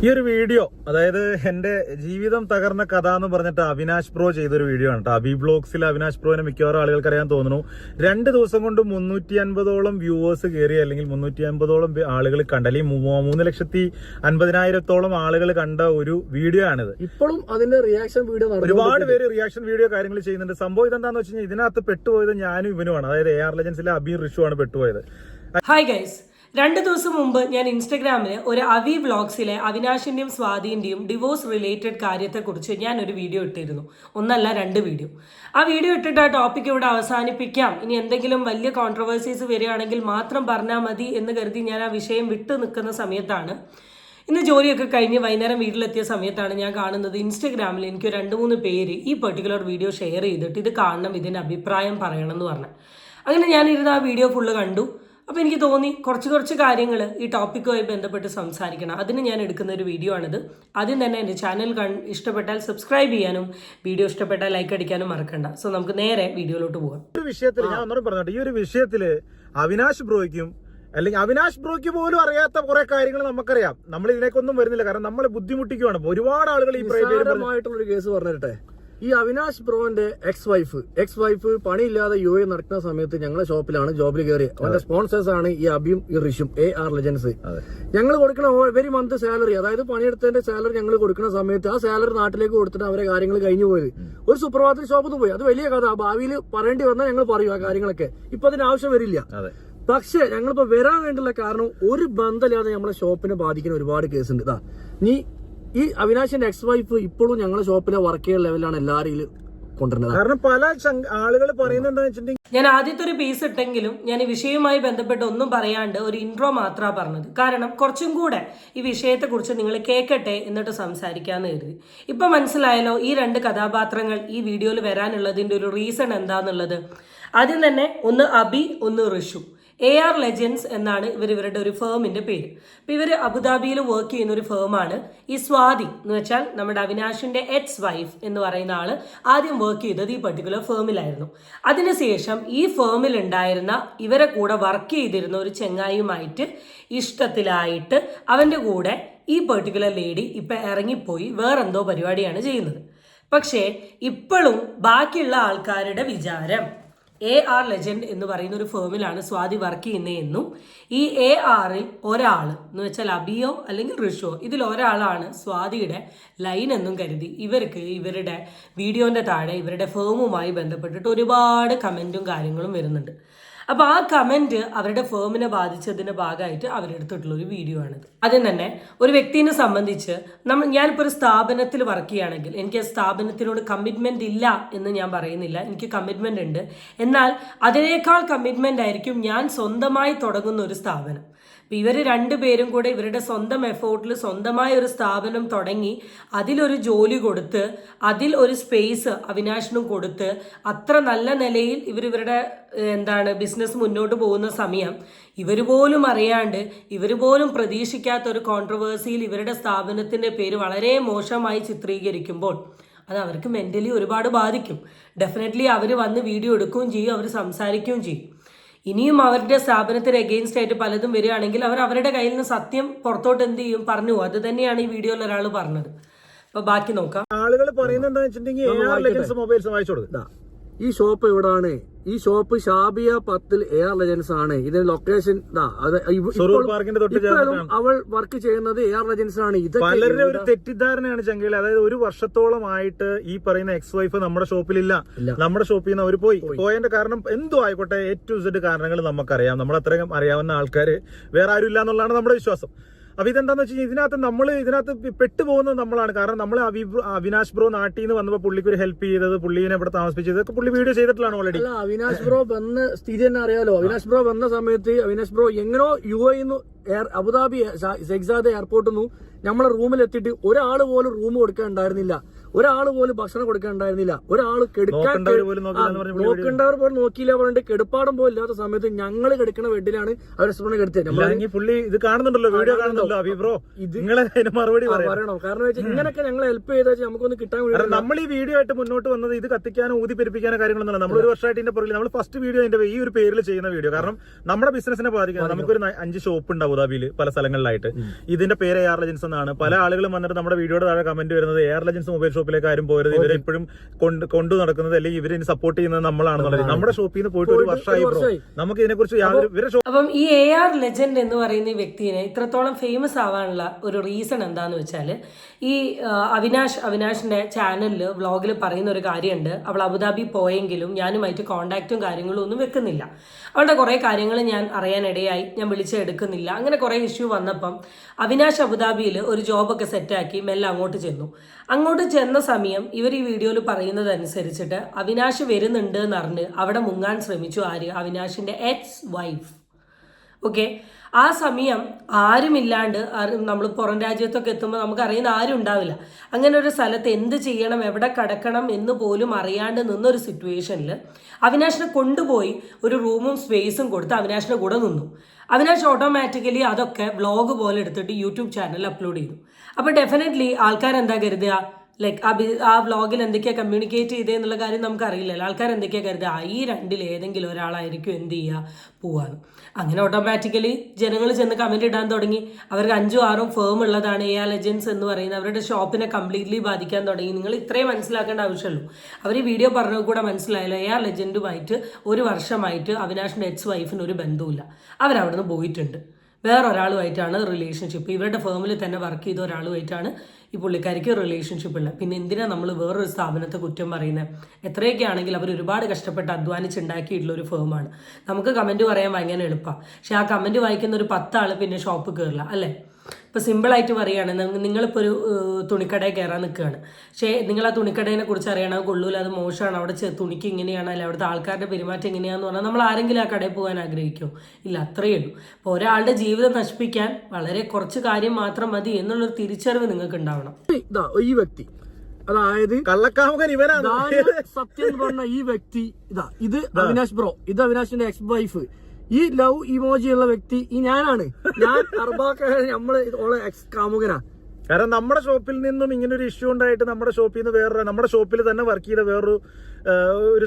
ഈ ഒരു വീഡിയോ അതായത് എന്റെ ജീവിതം തകർന്ന കഥ എന്ന് പറഞ്ഞിട്ട് അവിനാഷ് ബ്രോ ചെയ്തൊരു വീഡിയോ ആണ് കേട്ടോ. അബി ബ്ലോഗ്സിൽ അവിനാഷ് ബ്രോനെ മിക്കവാറും ആളുകൾക്ക് അറിയാൻ തോന്നുന്നു. 2 ദിവസം കൊണ്ട് 350ഓളം വ്യൂവേഴ്സ് കയറി, അല്ലെങ്കിൽ 350ഓളം ആളുകൾ കണ്ട, അല്ലെങ്കിൽ 3,50,000 ആളുകൾ കണ്ട ഒരു വീഡിയോ ആണിത്. ഇപ്പോഴും അതിന്റെ റിയാക്ഷൻ വീഡിയോ ഒരുപാട് പേര് റിയാക്ഷൻ വീഡിയോ കാര്യങ്ങൾ ചെയ്യുന്നുണ്ട്. സംഭവം ഇതെന്താന്ന് വെച്ച് കഴിഞ്ഞാൽ ഇതിനകത്ത് പെട്ടുപോയത് ഞാനും ഇവനുമാണ്. അതായത് AR Legends അബി റിഷു ആണ് പെട്ടുപോയത്. ഹായ് ഗൈസ്, 2 ദിവസം മുമ്പ് ഞാൻ ഇൻസ്റ്റഗ്രാമിൽ ഒരു അവി വ്ളോഗ്സിലെ അവിനാഷിന്റെയും സ്വാതിന്റെയും ഡിവോഴ്സ് റിലേറ്റഡ് കാര്യത്തെക്കുറിച്ച് ഞാൻ ഒരു വീഡിയോ ഇട്ടിരുന്നു. 1 അല്ല 2 വീഡിയോ. ആ വീഡിയോ ഇട്ടിട്ട് ആ ടോപ്പിക് ഇവിടെ അവസാനിപ്പിക്കാം, ഇനി എന്തെങ്കിലും വലിയ കോൺട്രവേഴ്സീസ് വരികയാണെങ്കിൽ മാത്രം പറഞ്ഞാൽ മതി എന്ന് കരുതി ഞാൻ ആ വിഷയം വിട്ടു നിൽക്കുന്ന സമയത്താണ്, ഇന്ന് ജോലിയൊക്കെ കഴിഞ്ഞ് വൈകുന്നേരം വീട്ടിലെത്തിയ സമയത്താണ് ഞാൻ കാണുന്നത് ഇൻസ്റ്റഗ്രാമിൽ എനിക്ക് 2-3 പേര് ഈ പെർട്ടിക്കുലർ വീഡിയോ ഷെയർ ചെയ്തിട്ട് ഇത് കാണണം, ഇതിൻ്റെ അഭിപ്രായം പറയണം എന്ന് പറഞ്ഞു. അങ്ങനെ ഞാനിരുന്ന് ആ വീഡിയോ ഫുള്ള് കണ്ടു. അപ്പോൾ എനിക്ക് തോന്നി കുറച്ച് കാര്യങ്ങൾ ഈ ടോപ്പിക്കുമായി ബന്ധപ്പെട്ട് സംസാരിക്കണം. അതിന് ഞാൻ എടുക്കുന്ന ഒരു വീഡിയോ ആണിത്. ആദ്യം തന്നെ എൻ്റെ ചാനൽ ഇഷ്ടപ്പെട്ടാൽ സബ്സ്ക്രൈബ് ചെയ്യാനും വീഡിയോ ഇഷ്ടപ്പെട്ടാൽ ലൈക്ക് അടിക്കാനും മറക്കണ്ട. സോ നമുക്ക് നേരെ വീഡിയോയിലോട്ട് പോകാം. ഒരു വിഷയത്തിൽ ഞാൻ ഒന്നും പറഞ്ഞോട്ടെ, ഈ ഒരു വിഷയത്തിൽ അവിനാഷ് ബ്രോയ്ക്കും അല്ലെങ്കിൽ അവിനാഷ് ബ്രോയ്ക്ക് പോലും അറിയാത്ത കുറെ കാര്യങ്ങൾ നമുക്കറിയാം. നമ്മൾ ഇതിലേക്കൊന്നും വരുന്നില്ല, കാരണം നമ്മളെ ബുദ്ധിമുട്ടിക്കുവാണ്. ഒരുപാട് ആളുകൾ ഈ ഒരു കേസ് പറഞ്ഞിട്ടെ. ഈ അവിനാഷ് ബ്രോന്റെ എക്സ് വൈഫ് പണിയില്ലാതെ UAE നടക്കുന്ന സമയത്ത് ഞങ്ങളുടെ ഷോപ്പിലാണ് ജോബിൽ കയറി. അവന്റെ സ്പോൺസേഴ്സ് ആണ് ഈ അബിയും ഈ റിഷും, AR Legends. ഞങ്ങൾ കൊടുക്കുന്ന എവരി മന്ത് സാലറി, അതായത് പണിയെടുത്തതിന്റെ സാലറി ഞങ്ങൾ കൊടുക്കുന്ന സമയത്ത് ആ സാലറി നാട്ടിലേക്ക് കൊടുത്തിട്ട് അവരെ കാര്യങ്ങൾ കഴിഞ്ഞു പോയത്. ഒരു സുപ്രഭാതത്തിൽ ഷോപ്പിൽ പോയി. അത് വലിയ കഥ, ഭാവിയിൽ പറയേണ്ടി വന്നാൽ ഞങ്ങൾ പറയും ആ കാര്യങ്ങളൊക്കെ. ഇപ്പൊ അതിന് ആവശ്യം വരില്ല. പക്ഷെ ഞങ്ങളിപ്പോ വരാൻ വേണ്ടിയുള്ള കാരണം ഒരു ബന്ധമില്ലാതെ നമ്മളെ ഷോപ്പിനെ ബാധിക്കുന്ന ഒരുപാട് കേസുണ്ട്. ഈ അവിനാഷിന്റെ എക്സ് വൈഫ് ഇപ്പോഴും ഞങ്ങളുടെ ഷോപ്പിലെ വർക്ക് ചെയ്യുന്ന ലെവലാണ് എല്ലാവരും കൊണ്ടുവരുന്നത്. കാരണം പല ആളുകൾ പറയുന്നത് ഞാൻ ആദ്യത്തെ ഒരു പീസ് ഇട്ടെങ്കിലും ഞാൻ ഈ വിഷയവുമായി ബന്ധപ്പെട്ട് ഒന്നും പറയാണ്ട് ഒരു ഇൻട്രോ മാത്രമാണ് പറഞ്ഞത്. കാരണം കുറച്ചും കൂടെ ഈ വിഷയത്തെക്കുറിച്ച് നിങ്ങൾ കേൾക്കട്ടെ എന്നിട്ട് സംസാരിക്കാമെന്ന് കരുതി. ഇപ്പം മനസ്സിലായല്ലോ ഈ 2 കഥാപാത്രങ്ങൾ ഈ വീഡിയോയിൽ വരാനുള്ളതിൻ്റെ ഒരു റീസൺ എന്താന്നുള്ളത്. ആദ്യം തന്നെ ഒന്ന് അബി, ഒന്ന് റിഷു. AR Legends എന്നാണ് ഇവരുടെ ഒരു ഫേമിന്റെ പേര്. അപ്പൊ ഇവര് അബുദാബിയിൽ വർക്ക് ചെയ്യുന്ന ഒരു ഫേമാണ്. ഈ സ്വാതി എന്ന് വെച്ചാൽ നമ്മുടെ അവിനാഷിന്റെ എക്സ് വൈഫ് എന്ന് പറയുന്ന ആള് ആദ്യം വർക്ക് ചെയ്തത് ഈ പെർട്ടിക്കുലർ ഫേമിലായിരുന്നു. അതിനുശേഷം ഈ ഫേമിൽ ഉണ്ടായിരുന്ന ഇവരെ കൂടെ വർക്ക് ചെയ്തിരുന്ന ഒരു ചെങ്ങായിയുമായിട്ട് ഇഷ്ടത്തിലായിട്ട് അവന്റെ കൂടെ ഈ പെർട്ടിക്കുലർ ലേഡി ഇപ്പൊ ഇറങ്ങിപ്പോയി വേറെന്തോ പരിപാടിയാണ് ചെയ്യുന്നത്. പക്ഷേ ഇപ്പോഴും ബാക്കിയുള്ള ആൾക്കാരുടെ വിചാരം AR Legend എന്ന് പറയുന്ന ഒരു ഫേമിലാണ് സ്വാതി വർക്ക് ചെയ്യുന്നതെന്നും ഈ ARൽ ഒരാൾ എന്ന് വെച്ചാൽ അബിയോ അല്ലെങ്കിൽ റിഷോ ഇതിൽ ഒരാളാണ് സ്വാതിയുടെ ലൈൻ എന്നും കരുതി ഇവർക്ക് ഇവരുടെ വീഡിയോന്റെ താഴെ ഇവരുടെ ഫേമുമായി ബന്ധപ്പെട്ടിട്ട് ഒരുപാട് കമന്റും കാര്യങ്ങളും വരുന്നുണ്ട്. അപ്പോൾ ആ കമന്റ് അവരുടെ ഫേമിനെ ബാധിച്ചതിന്റെ ഭാഗമായിട്ട് അവരെടുത്തിട്ടുള്ള ഒരു വീഡിയോ ആണിത്. ആദ്യം തന്നെ ഒരു വ്യക്തിനെ സംബന്ധിച്ച് ഞാനിപ്പോൾ ഒരു സ്ഥാപനത്തിൽ വർക്ക് ചെയ്യുകയാണെങ്കിൽ എനിക്ക് ആ സ്ഥാപനത്തിനോട് കമ്മിറ്റ്മെന്റ് ഇല്ല എന്ന് ഞാൻ പറയുന്നില്ല. എനിക്ക് കമ്മിറ്റ്മെന്റ് ഉണ്ട്. എന്നാൽ അതിനേക്കാൾ കമ്മിറ്റ്മെന്റ് ആയിരിക്കും ഞാൻ സ്വന്തമായി തുടങ്ങുന്ന ഒരു സ്ഥാപനം. അപ്പം ഇവർ 2 പേരും കൂടെ ഇവരുടെ സ്വന്തം എഫേർട്ടിൽ സ്വന്തമായ ഒരു സ്ഥാപനം തുടങ്ങി അതിലൊരു ജോലി കൊടുത്ത് അതിൽ ഒരു സ്പേസ് അവിനാഷിനും കൊടുത്ത് അത്ര നല്ല നിലയിൽ ഇവരുടെ ബിസിനസ് മുന്നോട്ട് പോകുന്ന സമയം ഇവർ പോലും അറിയാണ്ട് ഇവർ പോലും പ്രതീക്ഷിക്കാത്ത ഒരു കോൺട്രവേഴ്സിയിൽ ഇവരുടെ സ്ഥാപനത്തിൻ്റെ പേര് വളരെ മോശമായി ചിത്രീകരിക്കുമ്പോൾ അത് അവർക്ക് മെൻ്റലി ഒരുപാട് ബാധിക്കും. ഡെഫിനറ്റ്ലി അവർ വന്ന് വീഡിയോ എടുക്കുകയും ചെയ്യും, അവർ സംസാരിക്കുകയും ചെയ്യും. ഇനിയും അവരുടെ സ്ഥാപനത്തിന് എഗെയിൻസ്റ്റ് ആയിട്ട് പലതും വരികയാണെങ്കിൽ അവർ അവരുടെ കയ്യിൽ നിന്ന് സത്യം പുറത്തോട്ട് എന്ത് ചെയ്യും പറഞ്ഞു. അത് തന്നെയാണ് ഈ വീഡിയോയിൽ ഒരാൾ പറഞ്ഞത്. അപ്പൊ ബാക്കി നോക്കാം. ആളുകൾ പറയുന്നത് എന്താ വെച്ചിട്ടുണ്ടെങ്കിൽ AR Legends മൊബൈൽസ് വായിച്ചു കൊടുക്കുക. ഈ ഷോപ്പ് എവിടാണ്? ഈ ഷോപ്പ് ഷാബിയ 10 AR Legends ആണ്. ഇതിന്റെ ലൊക്കേഷൻ അവൾ വർക്ക് ചെയ്യുന്നത് AR Legends ആണ്. ഇത് പലരുടെ ഒരു തെറ്റിദ്ധാരണയാണ് ചങ്കയിൽ. അതായത് 1 വർഷത്തോളമായിട്ട് ഈ പറയുന്ന എക്സ് വൈഫ് നമ്മുടെ ഷോപ്പിലില്ല, നമ്മുടെ ഷോപ്പിൽ നിന്ന് അവർ പോയതിന്റെ കാരണം എന്തോ ആയിക്കോട്ടെ, A to Z കാരണങ്ങൾ നമുക്കറിയാം. നമ്മളത്രയും അറിയാവുന്ന ആൾക്കാർ വേറെ ആരും ഇല്ല എന്നുള്ളതാണ് നമ്മുടെ വിശ്വാസം. അപ്പൊ ഇതെന്താന്ന് വെച്ച് കഴിഞ്ഞാൽ ഇതിനകത്ത് പെട്ടുപോകുന്നത് നമ്മളാണ്. കാരണം നമ്മൾ അവിനാഷ് ബ്രോ നാട്ടിൽ നിന്ന് വന്നപ്പോൾ പുള്ളിക്ക് ഒരു ഹെൽപ്പ് ചെയ്തത്, പുള്ളിനെ ഇവിടെ താമസിപ്പിച്ചത് പുള്ളി വീഡിയോ ചെയ്തിട്ടുള്ളതാണ് ഓൾറെഡി. അവിനാഷ് ബ്രോ വന്ന സ്ഥിതി തന്നെ അറിയാലോ. അവിനാഷ് ബ്രോ വന്ന സമയത്ത് അവിനാഷ് ബ്രോ എങ്ങനോ UAE അബുദാബി സെഗ്സാദ് എയർപോർട്ടിൽ നിന്ന് നമ്മളെ റൂമിൽ എത്തിയിട്ട് ഒരാൾ പോലും റൂം കൊടുക്കാൻ ഉണ്ടായിരുന്നില്ല. ഒരാൾ പോലും ഭക്ഷണം കൊടുക്കാനുണ്ടായിരുന്നില്ല. ഒരാള് നോക്കേണ്ടവർ പോലും നോക്കിയില്ല പറഞ്ഞിട്ട് കെടുപ്പാടം പോലും ഇല്ലാത്ത സമയത്ത് ഞങ്ങൾ കിടക്കുന്ന ബെഡിലാണ് അവർ റെസ്റ്റോറന്റ് എടുത്തത്. പുള്ളി ഇത് കാണുന്നുണ്ടല്ലോ, വീഡിയോ കാണുന്നുണ്ടല്ലോ അഭിപ്രോ, മറുപടി പറയണം. കാരണം വെച്ചാൽ ഇങ്ങനെയൊക്കെ ഞങ്ങൾ ഹെൽപ്പ് ചെയ്താൽ നമുക്കൊന്ന് കിട്ടാൻ വേണ്ടി നമ്മൾ ഈ വീഡിയോ ആയിട്ട് മുന്നോട്ട് വന്നത് ഇത് കത്തിക്കാനോ ഊതിപ്പെരിപ്പിക്കാനോ കാര്യങ്ങളൊന്നും നമ്മൾ ഒരു വർഷമായിട്ട് ഇതിന്റെ പുറകിൽ നമ്മൾ ഫസ്റ്റ് വീഡിയോ ഈ ഒരു പേരിൽ ചെയ്യുന്ന വീഡിയോ. കാരണം നമ്മുടെ ബിസിനസിനെ ബാധിക്കുന്നത്. നമുക്കൊരു 5 ഷോപ്പ് ഉണ്ട് അബുദാബിയിൽ പല സ്ഥലങ്ങളിലായിട്ട്. ഇതിന്റെ പേര് AR Legends എന്നാണ്. പല ആളുകളും വന്നിട്ട് നമ്മുടെ വീഡിയോയുടെ താഴെ കമന്റ് വരുന്നത് AR Legends മൊബൈൽ ഷോപ്പിലേക്ക് ആരും പോരുത്, ഇവരെ ഇപ്പോഴും കൊണ്ടു നടക്കുന്നത് അല്ലെങ്കിൽ ഇവരെ സപ്പോർട്ട് ചെയ്യുന്നത് നമ്മളാണെന്നുള്ളത്. നമ്മുടെ ഷോപ്പിൽ നിന്ന് പോയിട്ട് ഒരു വർഷമായി. നമുക്ക് ഇതിനെക്കുറിച്ച് അപ്പം ഈ AR Legend എന്ന് പറയുന്ന ഈ വ്യക്തിനെ ഇത്രത്തോളം ഫേമസ് ആവാനുള്ള ഒരു റീസൺ എന്താന്ന് വെച്ചാല് ഈ അവിനാഷിന്റെ ചാനലിൽ വ്ളോഗിൽ പറയുന്ന ഒരു കാര്യമുണ്ട്. അവൾ അബുദാബി പോയെങ്കിലും ഞാനുമായിട്ട് കോണ്ടാക്റ്റും കാര്യങ്ങളും ഒന്നും വെക്കുന്നില്ല. അവളുടെ കുറേ കാര്യങ്ങൾ ഞാൻ അറിയാനിടയായി, ഞാൻ വിളിച്ചെടുക്കുന്നില്ല. അങ്ങനെ കുറേ ഇഷ്യൂ വന്നപ്പം അവിനാഷ് അബുദാബിയിൽ ഒരു ജോബൊക്കെ സെറ്റാക്കി മെല്ലെ അങ്ങോട്ട് ചെന്നു. അങ്ങോട്ട് ചെന്ന സമയം ഇവർ ഈ വീഡിയോയിൽ പറയുന്നത് അനുസരിച്ചിട്ട് അവിനാഷ് വരുന്നുണ്ട് എന്നറിഞ്ഞ് അവിടെ മുങ്ങാൻ ശ്രമിച്ചു. ആര്? അവിനാഷിന്റെ എക്സ് വൈഫ്. ഓക്കെ, ആ സമയം ആരുമില്ലാണ്ട്, നമ്മൾ പുറം രാജ്യത്തൊക്കെ എത്തുമ്പോൾ നമുക്കറിയുന്ന ആരും ഉണ്ടാവില്ല. അങ്ങനെ ഒരു സ്ഥലത്ത് എന്ത് ചെയ്യണം, എവിടെ കിടക്കണം എന്ന് പോലും അറിയാണ്ട് നിന്നൊരു സിറ്റുവേഷനിൽ അവിനാഷിനെ കൊണ്ടുപോയി ഒരു റൂമും സ്പേസും കൊടുത്ത് അവിനാഷിന്റെ കൂടെ നിന്നു. അവിനാഷ് ഓട്ടോമാറ്റിക്കലി അതൊക്കെ വ്ളോഗ് പോലെ എടുത്തിട്ട് യൂട്യൂബ് ചാനലിൽ അപ്ലോഡ് ചെയ്തു. അപ്പോൾ ഡെഫിനറ്റ്ലി ആൾക്കാരെന്താ കരുതുക, ലൈക്ക് ആ വ്ളോഗിൽ എന്തൊക്കെയാണ് കമ്മ്യൂണിക്കേറ്റ് ചെയ്തതെന്നുള്ള കാര്യം നമുക്കറിയില്ലല്ലോ. ആൾക്കാർ എന്തൊക്കെയാണ് കരുതുക, ഈ രണ്ടിൽ ഏതെങ്കിലും ഒരാളായിരിക്കും എന്ത് ചെയ്യുക, പോവാന്ന്. അങ്ങനെ ഓട്ടോമാറ്റിക്കലി ജനങ്ങൾ ചെന്ന് കമന്റ് ഇടാൻ തുടങ്ങി. അവർക്ക് 5 or 6 ഫേം ഉള്ളതാണ് AR Legends എന്ന് പറയുന്നത്. അവരുടെ ഷോപ്പിനെ കംപ്ലീറ്റ്ലി ബാധിക്കാൻ തുടങ്ങി. നിങ്ങൾ ഇത്രയും മനസ്സിലാക്കേണ്ട ആവശ്യമുള്ളൂ. അവർ ഈ വീഡിയോ പറഞ്ഞത് കൂടെ മനസ്സിലായല്ലോ. AR Legendുമായിട്ട് ഒരു വർഷമായിട്ട് അവിനാഷിന്റെ എക്സ് വൈഫിന് ഒരു ബന്ധവുമില്ല. അവരവിടുന്ന് പോയിട്ടുണ്ട്. വേറൊരാളുമായിട്ടാണ് റിലേഷൻഷിപ്പ്. ഇവരുടെ ഫേമിൽ തന്നെ വർക്ക് ചെയ്ത ഒരാളുമായിട്ടാണ് ഈ പുള്ളിക്കാരിക്ക് റിലേഷൻഷിപ്പ് ഉള്ളത്. പിന്നെ എന്തിനാണ് നമ്മൾ വേറൊരു സ്ഥാപനത്തെ കുറ്റം പറയുന്നത്? എത്രയൊക്കെ ആണെങ്കിൽ അവർ ഒരുപാട് കഷ്ടപ്പെട്ട് അധ്വാനിച്ചുണ്ടാക്കിയിട്ടുള്ള ഒരു ഫേമാണ്. നമുക്ക് കമൻറ്റ് പറയാൻ ഭയങ്കര എളുപ്പമാണ്. പക്ഷെ ആ കമൻറ്റ് വായിക്കുന്ന ഒരു 10 ആൾ പിന്നെ ഷോപ്പ് കയറില്ല, അല്ലേ? ഇപ്പോൾ സിമ്പിളായിട്ട് പറയുകയാണ്, നിങ്ങളിപ്പോൾ ഒരു തുണിക്കടയിൽ കയറാൻ നിൽക്കുകയാണ്. പക്ഷേ നിങ്ങൾ ആ തുണിക്കടയെ കുറിച്ച് അറിയണം, അത് കൊള്ളൂല, അത് മോശമാണ്, അവിടെ തുണിക്ക് ഇങ്ങനെയാണ്, അല്ലെ അവിടുത്തെ ആൾക്കാരുടെ പെരുമാറ്റം എങ്ങനെയാണെന്ന് പറഞ്ഞാൽ നമ്മൾ ആരെങ്കിലും ആ കടയിൽ പോകാൻ ആഗ്രഹിക്കുമോ? ഇല്ല, അത്രയേ ഉള്ളൂ. അപ്പോൾ ഒരാളുടെ ജീവിതം നശിപ്പിക്കാൻ വളരെ കുറച്ച് കാര്യം മാത്രം മതി എന്നുള്ളൊരു തിരിച്ചറിവ് നിങ്ങൾക്ക് ഉണ്ടാവണം. ഈ വ്യക്തി, അതായത് കള്ളക്കാമുകൻ ഇവനാണ് സത്യം പറഞ്ഞ ഈ വ്യക്തി, ഇത് അവിനാഷ് ബ്രോ, ഇത് അവിനാഷിന്റെ എക്സ് വൈഫ്. ഈ ലവ് ഇമോജി ഉള്ള വ്യക്തി ഈ ഞാനാണ്. ഞാൻ നമ്മള് എക്സ് കാമുകനാ. കാരണം നമ്മുടെ ഷോപ്പിൽ നിന്നും ഇങ്ങനെ ഒരു ഇഷ്യൂ ഉണ്ടായിട്ട് നമ്മുടെ ഷോപ്പിൽ നിന്ന് നമ്മുടെ ഷോപ്പിൽ തന്നെ വർക്ക് ചെയ്ത വേറൊരു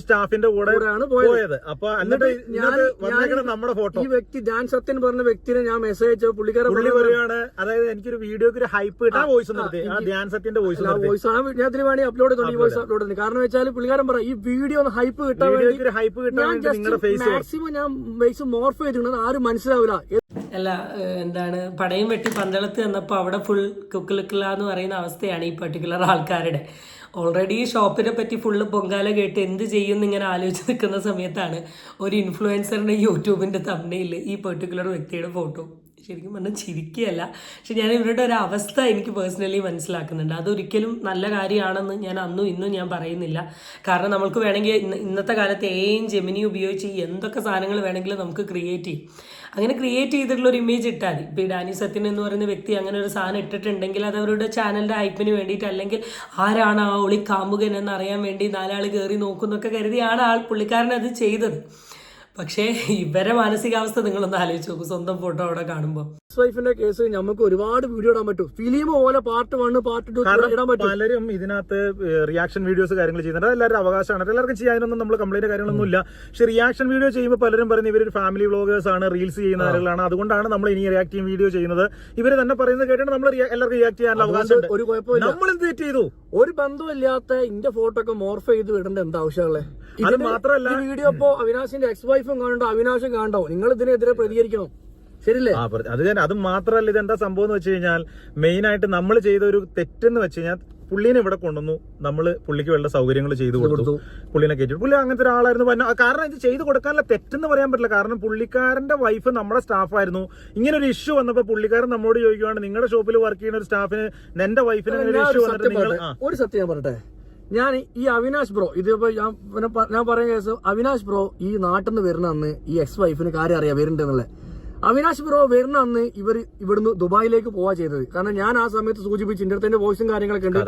സ്റ്റാഫിന്റെ കൂടെയാണ് പോയത്. അപ്പൊ എന്നിട്ട് നമ്മുടെ ഫോട്ടോ, ഈ വ്യക്തി ധ്യാൻ സത്യൻ പറഞ്ഞ വ്യക്തിനെ ഞാൻ മെസ്സേജ് അയച്ചോ, പുള്ളിക്കാരൻ പറയുകയാണ്, അതായത് എനിക്കൊരു വീഡിയോക്ക് ഒരു ഹൈപ്പ് കിട്ടാൻ വോയിസ് നിർത്തി, ആ ധ്യാൻ സത്യന്റെ വോയിസ് ആണ് ഞാൻ ഇതിന് വേണ്ടി അപ്ലോഡ് ചെയ്തു. ഈ വോയിസ് അപ്ലോഡ് ചെയ്തു. കാരണം വെച്ചാൽ പുള്ളിക്കാരൻ പറ ഈ വീഡിയോ ഒന്ന് ഹൈപ്പ് കിട്ടാൻ വേണ്ടി നിങ്ങളുടെ ഫേസ് മാക്സിമം ഞാൻ ഫേസ് മോർഫ് ചെയ്തിട്ടുണ്ട്, ആരും മനസ്സിലാവില്ല. അല്ല, എന്താണ്, പടയും വെട്ടി പന്തളത്ത് വന്നപ്പോൾ അവിടെ ഫുൾ കുക്കിലുക്കില്ല എന്ന് പറയുന്ന അവസ്ഥയാണ് ഈ പെർട്ടിക്കുലർ ആൾക്കാരുടെ. ഓൾറെഡി ഷോപ്പിനെ പറ്റി ഫുള്ള് പൊങ്കാല കേട്ട് എന്ത് ചെയ്യും എന്നിങ്ങനെ ആലോചിച്ച് നിൽക്കുന്ന സമയത്താണ് ഒരു ഇൻഫ്ലുവൻസറിൻ്റെ യൂട്യൂബിൻ്റെ തമ്മിൽ ഈ പെർട്ടിക്കുലർ വ്യക്തിയുടെ ഫോട്ടോ. ശരിക്കും പറഞ്ഞാൽ ചിരിക്കുകയല്ല, പക്ഷെ ഞാൻ ഇവരുടെ ഒരു അവസ്ഥ എനിക്ക് പേഴ്സണലി മനസ്സിലാക്കുന്നുണ്ട്. അതൊരിക്കലും നല്ല കാര്യമാണെന്ന് ഞാൻ അന്നും ഇന്നും ഞാൻ പറയുന്നില്ല. കാരണം നമുക്ക് വേണമെങ്കിൽ ഇന്നത്തെ കാലത്ത് ജെമിനി ഉപയോഗിച്ച് എന്തൊക്കെ സാധനങ്ങൾ വേണമെങ്കിലും നമുക്ക് ക്രിയേറ്റ് ചെയ്യും. അങ്ങനെ ക്രിയേറ്റ് ചെയ്തിട്ടുള്ള ഒരു ഇമേജ് ഇട്ടാൽ മതി. ഇപ്പോൾ ഈ ഡാനി സത്യൻ എന്ന് പറയുന്ന വ്യക്തി അങ്ങനെ ഒരു സാധനം ഇട്ടിട്ടുണ്ടെങ്കിൽ അത് അവരുടെ ചാനലിൻ്റെ ഹൈപ്പിന് വേണ്ടിയിട്ട്, അല്ലെങ്കിൽ ആരാണ് ആ ഒളി കാമുകൻ എന്നറിയാൻ വേണ്ടി 4 ആൾ കയറി നോക്കുന്നൊക്കെ കരുതിയാണ് പുള്ളിക്കാരനത് ചെയ്തത്. പക്ഷേ ഇവരെ മാനസികാവസ്ഥ നിങ്ങളൊന്ന് ആലോചിച്ച് നോക്കും, സ്വന്തം ഫോട്ടോ അവിടെ കാണുമ്പോൾ. വൈഫിന്റെ കേസ് നമുക്ക് ഒരുപാട് വീഡിയോ ഇടാൻ പറ്റും. ഫിലിം പോലെ പാർട്ട് 1 പാർട്ട് 2 ഇടാൻ പറ്റും. പലരും ഇതിനകത്ത് റിയാക്ഷൻ വീഡിയോസ് കാര്യങ്ങൾ ചെയ്യുന്നുണ്ട്. എല്ലാവരും അവകാശമാണ്, എല്ലാവർക്കും ചെയ്യാനൊന്നും നമ്മൾ കംപ്ലൈന്റ് കാര്യങ്ങളൊന്നും ഇല്ല. പക്ഷെ റിയാക്ഷൻ വീഡിയോ ചെയ്യുമ്പോൾ പലരും പറയുന്നത് ഇവരൊരു ഫാമിലി വ്ളോഗേഴ്സ് ആണ്, റീൽസ് ചെയ്യുന്ന ആളുകളാണ്, അതുകൊണ്ടാണ് നമ്മൾ ഇനി റിയാക്ടിങ് വീഡിയോ ചെയ്യുന്നത്. ഇവര് തന്നെ പറയുന്നത് കേട്ടിട്ട് നമ്മൾ എല്ലാവർക്കും റിയാക്ട് ചെയ്യാനുള്ള അവകാശമുണ്ട്. ഒരു കുഴപ്പമില്ല. നമ്മൾ എന്ത് തെറ്റ് ചെയ്തു? ഒരു ബന്ധമില്ലാത്ത ഇന്റെ ഫോട്ടോ ഒക്കെ മോർഫ് ചെയ്ത് വിടേണ്ട എന്താ ആവശ്യമുള്ളേ? അത് മാത്രമല്ല, ഈ വീഡിയോ ഇപ്പോ അവിനാഷിന്റെ എക്സ് വൈഫും കാണണ്ടോ, അവിനാഷും കാണണ്ടോ, നിങ്ങൾ ഇതിനെതിരെ പ്രതികരിക്കണം, ശരിയല്ലേ? അത് മാത്രമല്ല, ഇതെന്താ സംഭവം എന്ന് വെച്ച് കഴിഞ്ഞാൽ മെയിൻ ആയിട്ട് നമ്മൾ ചെയ്ത ഒരു തെറ്റെന്ന് വെച്ച് കഴിഞ്ഞാൽ പുള്ളീനെ ഇവിടെ കൊണ്ടുവന്നു, നമ്മള് പുള്ളിക്ക് വേണ്ട സൗകര്യങ്ങൾ ചെയ്തു കൊടുത്തു, പുള്ളിനെ കയറ്റി. പുള്ളി അങ്ങനത്തെ ഒരാളായിരുന്നു. കാരണം ഇത് ചെയ്തു കൊടുക്കാനുള്ള തെറ്റെന്ന് പറയാൻ പറ്റില്ല. കാരണം പുള്ളിക്കാരന്റെ വൈഫ് നമ്മുടെ സ്റ്റാഫായിരുന്നു. ഇങ്ങനെ ഒരു ഇഷ്യൂ വന്നപ്പോ പുള്ളിക്കാരൻ നമ്മളോട് ചോദിക്കുവാണ്, നിങ്ങളുടെ ഷോപ്പിൽ വർക്ക് ചെയ്യുന്ന ഒരു സ്റ്റാഫിന് എന്റെ വൈഫിന് ഒരു ഇഷ്യൂ വന്നിട്ട് നിങ്ങൾ ഒരു സത്യം ഞാൻ പറയട്ടെ. ഞാൻ ഈ അവിനാഷ് ബ്രോ, ഇതിപ്പോ ഞാൻ പറയുന്ന കേസ്, അവിനാഷ് ബ്രോ ഈ നാട്ടിൽ നിന്ന് വരുന്ന അന്ന് ഈ എക്സ് വൈഫിന് കാര്യം അറിയാം വരുന്നുണ്ടെന്നുള്ളത്. അവിനാശ് ബ്രോ വരുന്ന അന്ന് ഇവിടുന്ന് ദുബായിലേക്ക് പോവാ ചെയ്തത്. കാരണം ഞാൻ ആ സമയത്ത് സൂചിപ്പിച്ചു, എന്റെ അടുത്ത് വോയിസും കാര്യങ്ങളൊക്കെ ഉണ്ട്.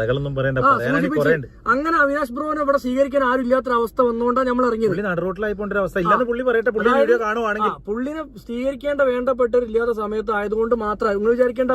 സൂചിപ്പിച്ച് അങ്ങനെ അവിനാശ് ബ്രോനെ ഇവിടെ സ്വീകരിക്കാൻ ആരും ഇല്ലാത്തൊരു അവസ്ഥ വന്നുകൊണ്ടാണ് നമ്മൾ ഇറങ്ങിയത്. പുള്ളിനെ സ്വീകരിക്കേണ്ട വേണ്ടപ്പെട്ടവരില്ലാത്ത സമയത്ത് ആയതുകൊണ്ട് മാത്രം നിങ്ങൾ വിചാരിക്കേണ്ട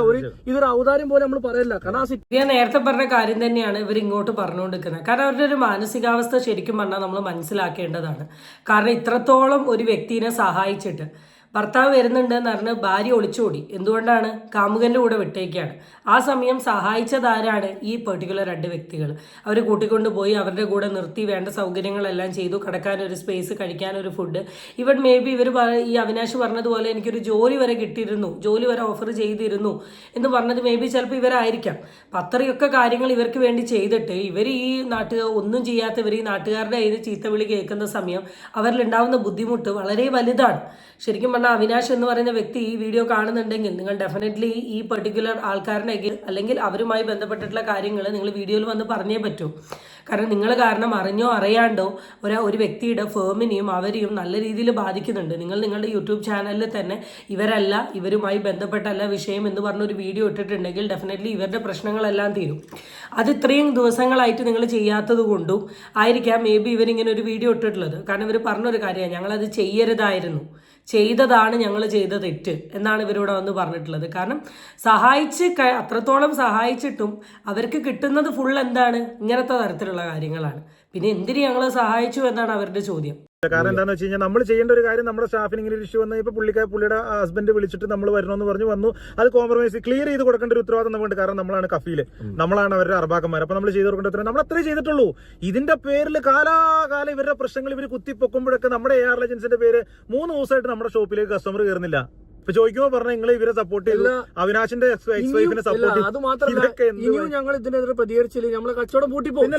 ഇതൊരു ഔദാര്യം പോലെ നമ്മൾ പറയില്ല. കാരണം ഞാൻ നേരത്തെ പറഞ്ഞ കാര്യം തന്നെയാണ് ഇവർ ഇങ്ങോട്ട് പറഞ്ഞുകൊണ്ടിരിക്കുന്നത്. കാരണം അവരുടെ ഒരു മാനസികാവസ്ഥ ശരിക്കും പറഞ്ഞാൽ നമ്മൾ മനസ്സിലാക്കേണ്ടതാണ്. കാരണം ഇത്രത്തോളം ഒരു വ്യക്തിനെ സഹായിച്ചിട്ട് ഭർത്താവ് വരുന്നുണ്ടെന്ന് പറഞ്ഞ് ഭാര്യ ഒളിച്ചോടി. എന്തുകൊണ്ടാണ്? കാമുകന്റെ കൂടെ വിട്ടേക്കാണ്. ആ സമയം സഹായിച്ചതാരാണ്? ഈ പെർട്ടിക്കുലർ 2 വ്യക്തികൾ. അവർ കൂട്ടിക്കൊണ്ടുപോയി അവരുടെ കൂടെ നിർത്തി വേണ്ട സൗകര്യങ്ങളെല്ലാം ചെയ്തു. കിടക്കാനൊരു സ്പേസ്, കഴിക്കാനൊരു ഫുഡ്. ഇവൻ മേ ബി ഈ അവിനാശ് പറഞ്ഞതുപോലെ എനിക്കൊരു ജോലി വരെ കിട്ടിയിരുന്നു, ജോലി വരെ ഓഫർ ചെയ്തിരുന്നു എന്ന് പറഞ്ഞത് മേ ബി ചിലപ്പോൾ ഇവരായിരിക്കാം. അപ്പം അത്രയൊക്കെ കാര്യങ്ങൾ ഇവർക്ക് വേണ്ടി ചെയ്തിട്ട് ഇവർ ഈ ഒന്നും ചെയ്യാത്തവർ ഈ നാട്ടുകാരുടെ കയ്യിൽ ചീത്തവിളി കേൾക്കുന്ന സമയം അവരിലുണ്ടാവുന്ന ബുദ്ധിമുട്ട് വളരെ വലുതാണ്. ശരിക്കും പറഞ്ഞാൽ അവിനാശ് എന്ന് പറയുന്ന വ്യക്തി ഈ വീഡിയോ കാണുന്നുണ്ടെങ്കിൽ നിങ്ങൾ ഡെഫിനറ്റ്ലി ഈ പെർട്ടിക്കുലർ ആൾക്കാരുടെ അല്ലെങ്കിൽ അവരുമായി ബന്ധപ്പെട്ടിട്ടുള്ള കാര്യങ്ങൾ നിങ്ങൾ വീഡിയോയിൽ വന്ന് പറഞ്ഞേ പറ്റൂ. കാരണം നിങ്ങൾ കാരണം അറിഞ്ഞോ അറിയാണ്ടോ ഒരു വ്യക്തിയുടെ ഫേമിനെയും അവരെയും നല്ല രീതിയിൽ ബാധിക്കുന്നുണ്ട്. നിങ്ങളുടെ യൂട്യൂബ് ചാനലിൽ തന്നെ ഇവരല്ല, ഇവരുമായി ബന്ധപ്പെട്ടല്ല വിഷയം എന്ന് പറഞ്ഞൊരു വീഡിയോ ഇട്ടിട്ടുണ്ടെങ്കിൽ ഡെഫിനറ്റ്ലി ഇവരുടെ പ്രശ്നങ്ങളെല്ലാം തീരും. അത് ഇത്രയും ദിവസങ്ങളായിട്ട് നിങ്ങൾ ചെയ്യാത്തത് കൊണ്ടും ആയിരിക്കാം മേ ബി ഇവരിങ്ങനെ ഒരു വീഡിയോ ഇട്ടിട്ടുള്ളത്. കാരണം ഇവർ പറഞ്ഞൊരു കാര്യമാണ്, ഞങ്ങളത് ചെയ്യരുതായിരുന്നു, ചെയ്തതാണ് ഞങ്ങൾ ചെയ്ത തെറ്റ് എന്നാണ് ഇവരോട് വന്ന് പറഞ്ഞിട്ടുള്ളത്. കാരണം അത്രത്തോളം സഹായിച്ചിട്ടും അവർക്ക് കിട്ടുന്നത് ഫുൾ എന്താണ്? ഇങ്ങനത്തെ തരത്തിലുള്ള കാര്യങ്ങളാണ്. പിന്നെ എന്തിന് ഞങ്ങൾ സഹായിച്ചു എന്നാണ് അവരുടെ ചോദ്യം. കാരണം എന്താണെന്ന് വെച്ച് കഴിഞ്ഞാൽ നമ്മൾ ചെയ്യേണ്ട ഒരു കാര്യം, നമ്മുടെ സ്റ്റാഫിന് ഇങ്ങനെ ഒരു ഇഷ്യൂ വന്ന് ഇപ്പൊ പുള്ളിയുടെ ഹസ്ബൻഡ് വിളിച്ചിട്ട് നമ്മൾ വരണമെന്ന് പറഞ്ഞു വന്നു. അത് കോംപ്രമൈസ് ക്ലിയർ ചെയ്ത് കൊടുക്കേണ്ട ഒരു ഉത്തരവാദിത്തം നമുക്കുണ്ട്. കാരണം നമ്മളാണ് കഫീല്, നമ്മളാണ് അവരുടെ അർബാക്കന്മാർ. അപ്പൊ നമ്മൾ ചെയ്ത് കൊടുക്കേണ്ട ഉത്തരവ് നമ്മൾ അത്രേ ചെയ്തിട്ടുള്ളൂ. ഇതിന്റെ പേരിൽ കാലാകാലം ഇവരുടെ പ്രശ്നങ്ങൾ ഇവർ കുത്തിപ്പൊക്കുമ്പോഴൊക്കെ നമ്മുടെ AR ലെജൻസിന്റെ പേര് 3 ദിവസമായിട്ട് നമ്മുടെ ഷോപ്പിലേക്ക് കസ്റ്റമർ കയറുന്നില്ല. ഇപ്പൊ ചോദിക്കുമ്പോ പറഞ്ഞ നിങ്ങൾ ഇവരെ സപ്പോർട്ട് ചെയ്തു, അവിനാശിന്റെ വൈഫിനെ സപ്പോർട്ട് ചെയ്തു. അത് മാത്രമല്ല, ഇനിയും ഞങ്ങൾ ഇതിനെതിരെ പ്രതികരിച്ചില്ല, നമ്മളെ കച്ചവടം പൂട്ടിപ്പോകും.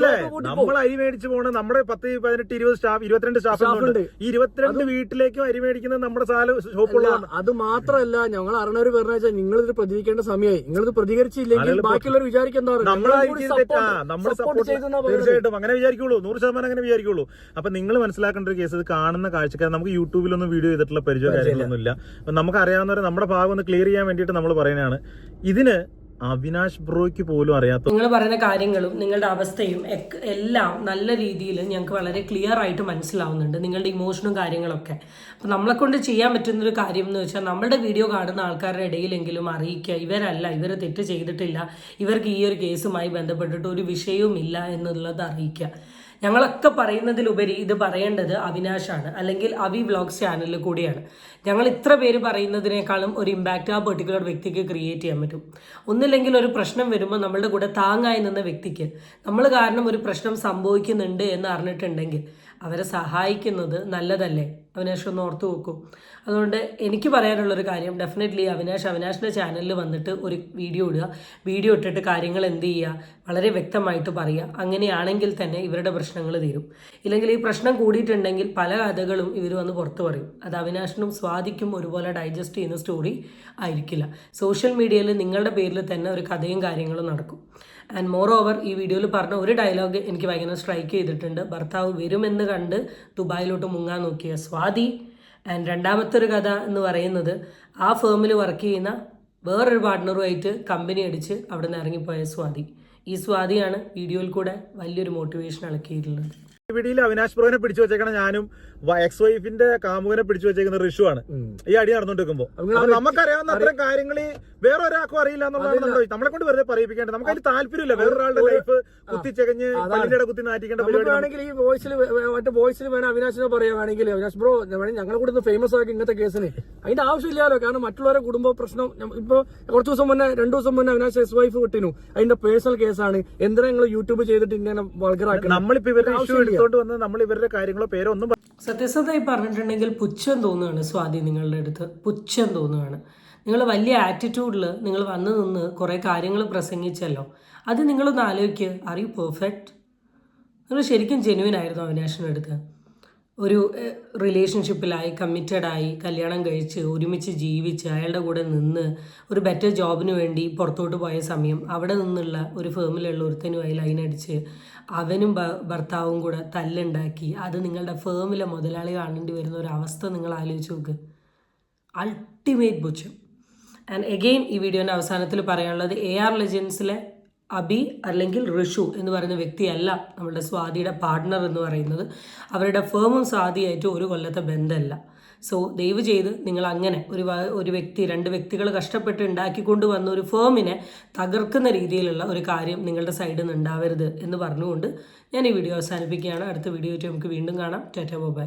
നമ്മൾ അരി മേടിച്ചു പോണ നമ്മുടെ 10, 18, 20 സ്റ്റാഫ്, 22 സ്റ്റാഫ് ഉണ്ട്. ഈ 22 വീട്ടിലേക്കും അരി മേടിക്കുന്നത് നമ്മുടെ ഷോപ്പുള്ളതാണ്. അത് മാത്രമല്ല, ഞങ്ങൾ അറിഞ്ഞവര് പറഞ്ഞ വെച്ചാൽ നിങ്ങൾ ഇത് പ്രതികരിക്കേണ്ട സമയമായി. നിങ്ങൾ ഇത് പ്രതികരിച്ചില്ലെങ്കിൽ ബാക്കിയുള്ളവർ വിചാരിക്കുന്ന തീർച്ചയായിട്ടും അങ്ങനെ വിചാരിക്കുള്ളൂ, 100% അങ്ങനെ വിചാരിക്കുള്ളൂ. അപ്പൊ നിങ്ങൾ മനസ്സിലാക്കേണ്ട ഒരു കേസ്, ഇത് കാണുന്ന കാഴ്ചക്കാർ നമുക്ക് യൂട്യൂബിലൊന്നും വീഡിയോ ചെയ്തിട്ടുള്ള പരിചയം കാര്യങ്ങളൊന്നും ഇല്ല. നമുക്കറിയാം നമ്മുടെ ഭാഗം ഒന്ന് ക്ലിയർ ചെയ്യാൻ വേണ്ടിയിട്ട് നമ്മൾ പറയുന്നതാണ്. ഇതിന് അവിനാശ് ബ്രോയ്ക്ക് പോലും അറിയാത്ത നിങ്ങൾ പറയുന്ന കാര്യങ്ങളും നിങ്ങളുടെ അവസ്ഥയും എല്ലാം നല്ല രീതിയിൽ ഞങ്ങൾക്ക് വളരെ ക്ലിയർ ആയിട്ട് മനസ്സിലാവുന്നുണ്ട്, നിങ്ങളുടെ ഇമോഷനും കാര്യങ്ങളൊക്കെ. അപ്പം നമ്മളെ കൊണ്ട് ചെയ്യാൻ പറ്റുന്നൊരു കാര്യം എന്ന് വെച്ചാൽ നമ്മുടെ വീഡിയോ കാണുന്ന ആൾക്കാരുടെ ഇടയിലെങ്കിലും അറിയിക്കുക, ഇവർ തെറ്റ് ചെയ്തിട്ടില്ല, ഇവർക്ക് ഈ ഒരു കേസുമായി ബന്ധപ്പെട്ടിട്ട് ഒരു വിഷയവും ഇല്ല എന്നുള്ളത് അറിയിക്കുക. ഞങ്ങളൊക്കെ പറയുന്നതിലുപരി ഇത് പറയേണ്ടത് അവിനാശാണ്, അല്ലെങ്കിൽ അവി വ്ളോഗ്സ് ചാനലിൽ കൂടിയാണ്. ഞങ്ങൾ ഇത്ര പേര് പറയുന്നതിനേക്കാളും ഒരു ഇമ്പാക്റ്റ് ആ പെർട്ടിക്കുലർ വ്യക്തിക്ക് ക്രിയേറ്റ് ചെയ്യാൻ പറ്റും. ഒന്നില്ലെങ്കിൽ ഒരു പ്രശ്നം വരുമ്പോൾ നമ്മളുടെ കൂടെ താങ്ങായി നിന്ന വ്യക്തിക്ക് നമ്മൾ കാരണം ഒരു പ്രശ്നം സംഭവിക്കുന്നുണ്ട് എന്ന് അറിഞ്ഞിട്ടുണ്ടെങ്കിൽ അവരെ സഹായിക്കുന്നത് നല്ലതല്ലേ? അവിനാശ് ഒന്ന് ഓർത്തു നോക്കും. അതുകൊണ്ട് എനിക്ക് പറയാനുള്ളൊരു കാര്യം, ഡെഫിനറ്റ്ലി അവിനാശിൻ്റെ ചാനലിൽ വന്നിട്ട് ഒരു വീഡിയോ ഇട്ടിട്ട് കാര്യങ്ങൾ എന്ത് ചെയ്യുക, വളരെ വ്യക്തമായിട്ട് പറയുക. അങ്ങനെയാണെങ്കിൽ തന്നെ ഇവരുടെ പ്രശ്നങ്ങൾ തീരും. ഇല്ലെങ്കിൽ ഈ പ്രശ്നം കൂടിയിട്ടുണ്ടെങ്കിൽ പല കഥകളും ഇവർ വന്ന് പുറത്ത് പറയും. അത് അവിനാശിനും സ്വാതിക്കും ഒരുപോലെ ഡൈജസ്റ്റ് ചെയ്യുന്ന സ്റ്റോറി ആയിരിക്കില്ല. സോഷ്യൽ മീഡിയയിൽ നിങ്ങളുടെ പേരിൽ തന്നെ ഒരു കഥയും കാര്യങ്ങളും നടക്കും. ആൻഡ് മോർ ഓവർ ഈ വീഡിയോയിൽ പറഞ്ഞ ഒരു ഡയലോഗ് എനിക്ക് ഭയങ്കര സ്ട്രൈക്ക് ചെയ്തിട്ടുണ്ട്. ഭർത്താവ് വരുമെന്ന് കണ്ട് ദുബായിലോട്ട് മുങ്ങാൻ നോക്കിയ സ്വാതി. ആൻഡ് രണ്ടാമത്തെ ഒരു കഥ എന്ന് പറയുന്നത് ആ ഫേമിൽ വർക്ക് ചെയ്യുന്ന വേറൊരു പാർട്ട്ണറുമായിട്ട് കമ്പനി അടിച്ച് അവിടെ നിന്ന് ഇറങ്ങിപ്പോയ സ്വാതി. ഈ സ്വാതിയാണ് വീഡിയോയിൽ കൂടെ വലിയൊരു മോട്ടിവേഷൻ ഇളക്കിയിട്ടുള്ളത്. ഈ വീഡിയോയിൽ അവിനാശ് ബ്രോനെ പിടിച്ചു വെച്ചേക്കണ ഞാനും എക്സ് വൈഫിന്റെ കാമുകനെ പിടിച്ചു വെച്ചേക്കുന്ന ഋഷു ആണ് ഈ അടി നടന്നുകൊണ്ടിരിക്കുമ്പോ. നമുക്കറിയാവുന്ന അത്തരം കാര്യങ്ങൾ വേറെ ഒരാൾക്കും അറിയില്ല എന്നുള്ളതാണ് നമ്മളെ കൊണ്ട് വെറുതെ പറയിപ്പിക്കേണ്ടത്. നമുക്ക് അതിൽ താല്പര്യമില്ല വേറൊരാളുടെ ലൈഫ് കുത്തിച്ചെകഞ്ഞ് പള്ളിയുടെ കുത്തി നാറ്റിക്കേണ്ട പരിപാടി. ഈ വോയിസിൽ വേണം അവിനാശിനെ പറയുകയാണെങ്കിൽ, അവിനാശ് ബ്രോ ഞങ്ങളെ കൂടെ ഫേമസ് ആക്കി ഇങ്ങനത്തെ കേസിന് അതിന്റെ ആവശ്യമില്ലല്ലോ. കാരണം മറ്റുള്ളവരെ കുടുംബ പ്രശ്നം ഇപ്പൊ കുറച്ച് ദിവസം മുന്നേ 2 ദിവസം മുന്നേ അവിനാശ് എക്സ് വൈഫ് വിട്ടിനു, അതിന്റെ പേഴ്സണൽ കേസാണ്. എന്തിനാ നിങ്ങൾ യൂട്യൂബ് ചെയ്തിട്ട് ഇങ്ങനെ വൾഗറാക്കണം? നമ്മളിപ്പോ ഇവരുടെ ഇഷ്യൂ എടുത്തോണ്ട് വന്ന് നമ്മൾ ഇവരുടെ കാര്യങ്ങളോ പേരോ ഒന്നും സത്യസന്ധമായി പറഞ്ഞിട്ടുണ്ടെങ്കിൽ പുച്ഛം തോന്നുകയാണ് സ്വാതി, നിങ്ങളുടെ അടുത്ത് പുച്ഛം തോന്നുകയാണ്. നിങ്ങൾ വലിയ ആറ്റിറ്റ്യൂഡിൽ നിങ്ങൾ വന്ന് നിന്ന് കുറേ കാര്യങ്ങൾ പ്രസംഗിച്ചല്ലോ, അത് നിങ്ങളൊന്ന് ആലോചിക്കുക. Are you perfect? നിങ്ങൾ ശരിക്കും ജെന്യുവൻ ആയിരുന്നു അവിനാശിൻ്റെ അടുത്ത്. ഒരു റിലേഷൻഷിപ്പിലായി കമ്മിറ്റഡായി കല്യാണം കഴിച്ച് ഒരുമിച്ച് ജീവിച്ച് അയാളുടെ കൂടെ നിന്ന് ഒരു ബെറ്റർ ജോബിന് വേണ്ടി പുറത്തോട്ട് പോയ സമയം അവിടെ നിന്നുള്ള ഒരു ഫേമിലുള്ള ഒരുത്തനുമായി ലൈനടിച്ച് അവനും ഭർത്താവും കൂടെ തല്ലുണ്ടാക്കി അത് നിങ്ങളുടെ ഫേമിലെ മുതലാളി കാണേണ്ടി വരുന്ന ഒരു അവസ്ഥ നിങ്ങൾ ആലോചിച്ച് നോക്ക്. അൾട്ടിമേറ്റ് പുച്ഛം. ആൻഡ് എഗെയിൻ ഈ വീഡിയോൻ്റെ അവസാനത്തിൽ പറയാനുള്ളത് AR ലെജൻസിലെ അബി അല്ലെങ്കിൽ ഋഷു എന്ന് പറയുന്ന വ്യക്തിയല്ല നമ്മുടെ സ്വാതിയുടെ പാർട്ട്ണർ എന്ന് പറയുന്നത്. അവരുടെ ഫേമും സ്വാതിയായിട്ട് ഒരു കൊല്ലത്തെ ബന്ധമല്ല. സോ ദയവ് ചെയ്ത് നിങ്ങൾ അങ്ങനെ ഒരു വ്യക്തി, 2 വ്യക്തികൾ കഷ്ടപ്പെട്ട് ഉണ്ടാക്കിക്കൊണ്ട് വന്ന ഒരു ഫേമിനെ തകർക്കുന്ന രീതിയിലുള്ള ഒരു കാര്യം നിങ്ങളുടെ സൈഡിൽ നിന്ന് ഉണ്ടാവരുത് എന്ന് പറഞ്ഞുകൊണ്ട് ഞാൻ ഈ വീഡിയോ അവസാനിപ്പിക്കുകയാണ്. അടുത്ത വീഡിയോ ആയിട്ട് നമുക്ക് വീണ്ടും കാണാം. Tata bye.